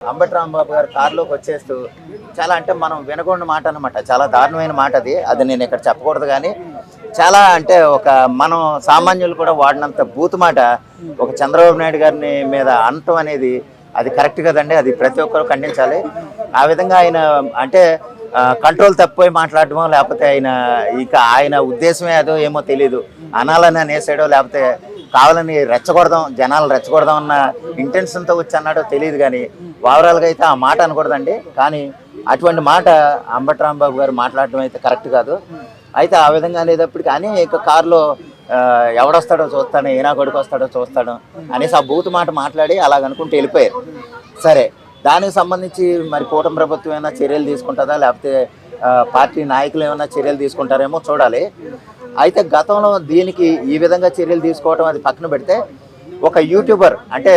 అంబటి రాంబాబు గారు కారులోకి వచ్చేస్తూ చాలా అంటే మనం వినకూడని మాట అనమాట. చాలా దారుణమైన మాట అది. అది నేను ఇక్కడ చెప్పకూడదు కానీ చాలా అంటే ఒక మనం సామాన్యులు కూడా వాడినంత బూతు మాట ఒక చంద్రబాబు నాయుడు గారిని మీద అనటం అనేది అది కరెక్ట్ కదండి. అది ప్రతి ఒక్కరు ఖండించాలి. ఆ విధంగా ఆయన అంటే కంట్రోల్ తప్పిపోయి మాట్లాడటమో లేకపోతే ఆయన ఉద్దేశమే అదో ఏమో తెలియదు. అనాలని అనేసాడో లేకపోతే కావాలని రెచ్చగొడదాం జనాలు రెచ్చగొడదాం అన్న ఇంటెన్షన్తో వచ్చి అన్నాడో తెలియదు. కానీ ఓవరాల్గా అయితే ఆ మాట అనకూడదండి. కానీ అటువంటి మాట అంబటి రాంబాబు గారు మాట్లాడడం అయితే కరెక్ట్ కాదు. అయితే ఆ విధంగా అనేటప్పటికి కానీ ఇక కారులో ఎవడొస్తాడో చూస్తాడు, ఏనా కొడుకు వస్తాడో చూస్తాడు అనేసి ఆ బూతు మాట మాట్లాడి అలాగనుకుంటూ వెళ్ళిపోయారు. సరే, దానికి సంబంధించి మరి కూటమి ప్రభుత్వం ఏమైనా చర్యలు తీసుకుంటుందా లేకపోతే పార్టీ నాయకులు ఏమైనా చర్యలు తీసుకుంటారేమో చూడాలి. అయితే గతంలో దీనికి ఈ విధంగా చర్యలు తీసుకోవడం అది పక్కన పెడితే ఒక యూట్యూబర్ అంటే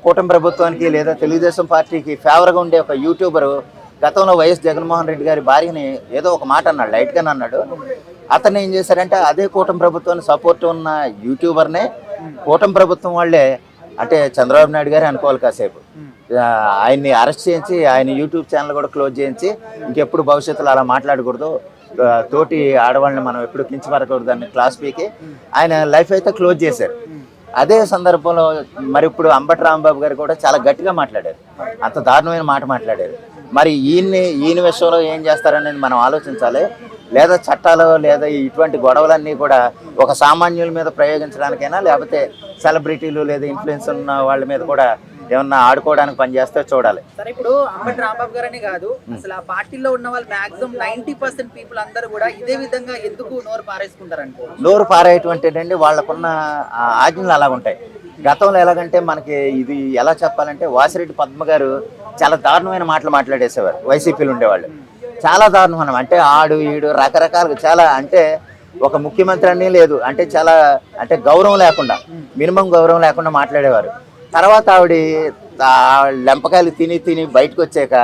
కూటమి ప్రభుత్వానికి లేదా తెలుగుదేశం పార్టీకి ఫేవర్గా ఉండే ఒక యూట్యూబరు గతంలో వైఎస్ జగన్మోహన్ రెడ్డి గారి భార్యని ఏదో ఒక మాట అన్నాడు, లైట్గానే అన్నాడు. అతను ఏం చేశారంటే అదే కూటమి ప్రభుత్వాన్ని సపోర్ట్ ఉన్న యూట్యూబర్నే కూటమి ప్రభుత్వం వాళ్ళే అంటే చంద్రబాబు నాయుడు గారే అనుకోవాలి కాసేపు ఆయన్ని అరెస్ట్ చేయించి ఆయన యూట్యూబ్ ఛానల్ కూడా క్లోజ్ చేయించి ఇంకెప్పుడు భవిష్యత్తులో అలా మాట్లాడకూడదు, తోటి ఆడవాళ్ళని మనం ఎప్పుడు కించపరకూడదు అని క్లాస్ పీకి ఆయన లైఫ్ అయితే క్లోజ్ చేశారు. అదే సందర్భంలో మరి ఇప్పుడు అంబటి రాంబాబు గారు కూడా చాలా గట్టిగా మాట్లాడారు, అంత దారుణమైన మాట మాట్లాడారు. మరి ఈయన విషయంలో ఏం చేస్తారనేది మనం ఆలోచించాలి. లేదా చట్టాలు లేదా ఇటువంటి గొడవలన్నీ కూడా ఒక సామాన్యుల మీద ప్రయోగించడానికైనా లేకపోతే సెలబ్రిటీలు లేదా ఇన్ఫ్లుయెన్స్ ఉన్న వాళ్ళ మీద కూడా ఏమన్నా ఆడుకోవడానికి పనిచేస్తే చూడాలి. సరే, ఇప్పుడు అంబటి రాంబాబు గారని కాదు, అసలు ఆ పార్టీలో ఉన్న వాళ్ళు మాక్సిమం 90% పీపుల్ అందరూ కూడా ఇదే విధంగా ఎందుకు నోరు పారేసుకుంటారంటే నోరు పారేయటువంటిదండి వాళ్ళకున్న ఆజ్ఞలు అలాగ ఉంటాయి. గతంలో ఎలాగంటే మనకి ఇది ఎలా చెప్పాలంటే వాసిరెడ్డి పద్మ గారు చాలా దారుణమైన మాటలు మాట్లాడేసేవారు. వైసీపీలు ఉండేవాళ్ళు చాలా దారుణం అంటే ఆడు ఈడు రకరకాలుగా చాలా అంటే ఒక ముఖ్యమంత్రి అని లేదు అంటే చాలా అంటే గౌరవం లేకుండా మినిమం గౌరవం లేకుండా మాట్లాడేవారు. తర్వాత ఆవిడ లెంపకాయలు తిని బయటకు వచ్చాక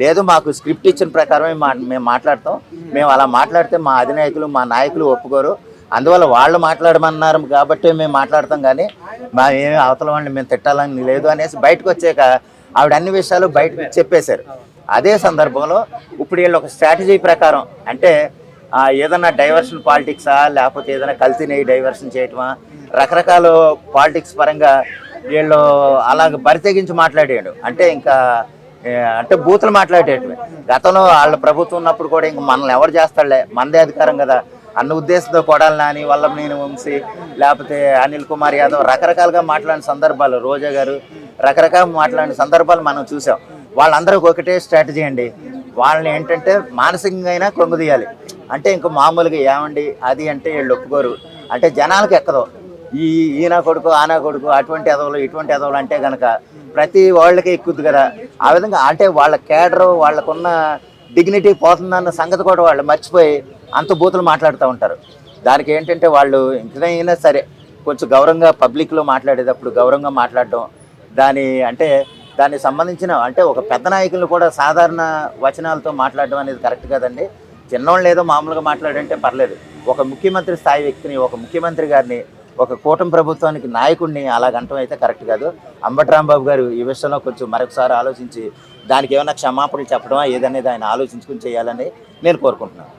లేదు మాకు స్క్రిప్ట్ ఇచ్చిన ప్రకారమే మేము మాట్లాడతాం, మేము అలా మాట్లాడితే మా అధినాయకులు మా నాయకులు ఒప్పుకోరు, అందువల్ల వాళ్ళు మాట్లాడమన్నారు కాబట్టి మేము మాట్లాడతాం కానీ మా ఏమి అవతల వాళ్ళని మేము తిట్టాలని లేదు అనేసి బయటకు వచ్చాక ఆవిడ అన్ని విషయాలు బయటకు చెప్పేశారు. అదే సందర్భంలో ఇప్పుడు వీళ్ళు ఒక స్ట్రాటజీ ప్రకారం అంటే ఏదైనా డైవర్షన్ పాలిటిక్సా లేకపోతే ఏదైనా కల్తీని డైవర్షన్ చేయటమా రకరకాల పాలిటిక్స్ పరంగా వీళ్ళు అలాగ బరితెగించి మాట్లాడాడు. అంటే ఇంకా అంటే బూతులు మాట్లాడేటివి. గతంలో వాళ్ళ ప్రభుత్వం ఉన్నప్పుడు కూడా ఇంక మనల్ని ఎవరు చేస్తాడులే మనదే అధికారం కదా అన్న ఉద్దేశంతో కొడాలి నాని వల్లభనేని వంశీ లేకపోతే అనిల్ కుమార్ యాదవ్ రకరకాలుగా మాట్లాడిన సందర్భాలు, రోజా గారు రకరకాలుగా మాట్లాడిన సందర్భాలు మనం చూసాం. వాళ్ళందరికీ ఒకటే స్ట్రాటజీ అండి, వాళ్ళని ఏంటంటే మానసికంగా అయినా కృంగదీయాలి. అంటే ఇంక మామూలుగా ఏమండి అది అంటే వీళ్ళు ఒప్పుకోరు అంటే జనాలకు ఎక్కదు. ఈయన కొడుకు ఆనా కొడుకు అటువంటి ఎదవలు ఇటువంటి ఎదవలు అంటే కనుక ప్రతి వాళ్ళకి ఎక్కుద్ది కదా. ఆ విధంగా అంటే వాళ్ళ కేడరు వాళ్ళకున్న డిగ్నిటీ పోతుందన్న సంగతి కూడా వాళ్ళు మర్చిపోయి అంత బూతులు మాట్లాడుతూ ఉంటారు. దానికి ఏంటంటే వాళ్ళు ఇంకనైనా సరే కొంచెం గౌరవంగా పబ్లిక్లో మాట్లాడేటప్పుడు గౌరవంగా మాట్లాడడం దానికి సంబంధించిన అంటే ఒక పెద్ద నాయకులను కూడా సాధారణ వచనాలతో మాట్లాడడం అనేది కరెక్ట్ కదండి. చిన్నవాళ్ళు ఏదో మామూలుగా మాట్లాడంటే పర్లేదు. ఒక ముఖ్యమంత్రి స్థాయి వ్యక్తిని ఒక ముఖ్యమంత్రి గారిని ఒక కూటమి ప్రభుత్వానికి నాయకుడిని అలాగంటం అయితే కరెక్ట్ కాదు. అంబటి రాంబాబు గారు ఈ విషయంలో కొంచెం మరొకసారి ఆలోచించి దానికి ఏమైనా క్షమాపణలు చెప్పడమా ఏదనేది ఆయన ఆలోచించుకుని చేయాలని నేను కోరుకుంటున్నాను.